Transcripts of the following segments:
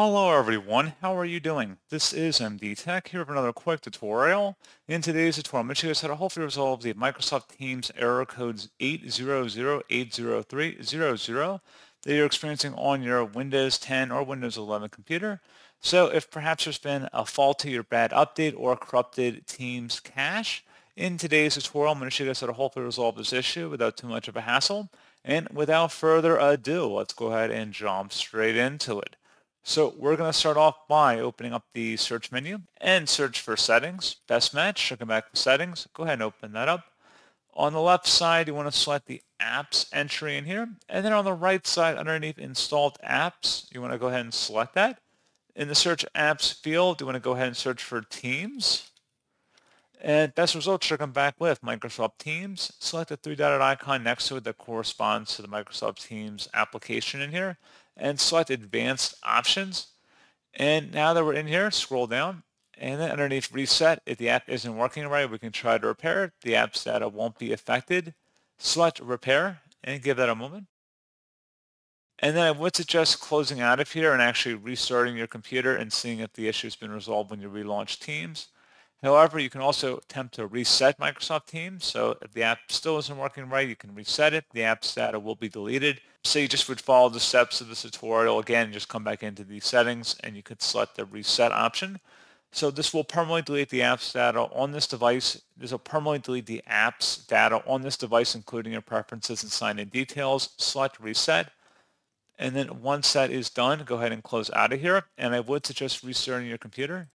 Hello everyone, how are you doing? This is MD Tech here with another quick tutorial. In today's tutorial, I'm going to show you guys how to hopefully resolve the Microsoft Teams error codes 800803000 that you're experiencing on your Windows 10 or Windows 11 computer. So if perhaps there's been a faulty or bad update or corrupted Teams cache, in today's tutorial, I'm going to show you guys how to hopefully resolve this issue without too much of a hassle. And without further ado, let's go ahead and jump straight into it. So we're going to start off by opening up the search menu and search for settings, best match, come back to settings, go ahead and open that up. On the left side, you want to select the apps entry in here, and then on the right side underneath installed apps, you want to go ahead and select that. In the search apps field, you want to go ahead and search for Teams. And best results should come back with Microsoft Teams. Select the three-dotted icon next to it that corresponds to the Microsoft Teams application in here, and select Advanced Options. And now that we're in here, scroll down, and then underneath Reset, if the app isn't working right, we can try to repair it. The app's data won't be affected. Select Repair, and give that a moment. And then I would suggest closing out of here and actually restarting your computer and seeing if the issue has been resolved when you relaunch Teams. However, you can also attempt to reset Microsoft Teams. So if the app still isn't working right, you can reset it. The app's data will be deleted. So you just would follow the steps of this tutorial. Again, just come back into the settings and you could select the reset option. So this will permanently delete the app's data on this device. This will permanently delete the app's data on this device, including your preferences and sign-in details. Select reset. And then once that is done, go ahead and close out of here. And I would suggest restarting your computer.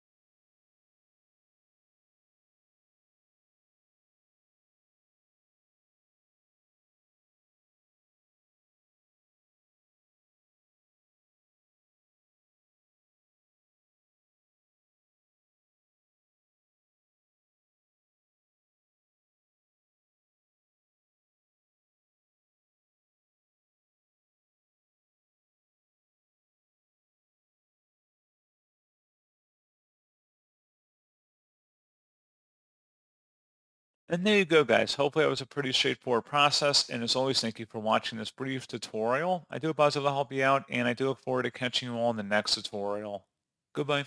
And there you go, guys. Hopefully that was a pretty straightforward process. And as always, thank you for watching this brief tutorial. I do hope I was able to help you out, and I do look forward to catching you all in the next tutorial. Goodbye.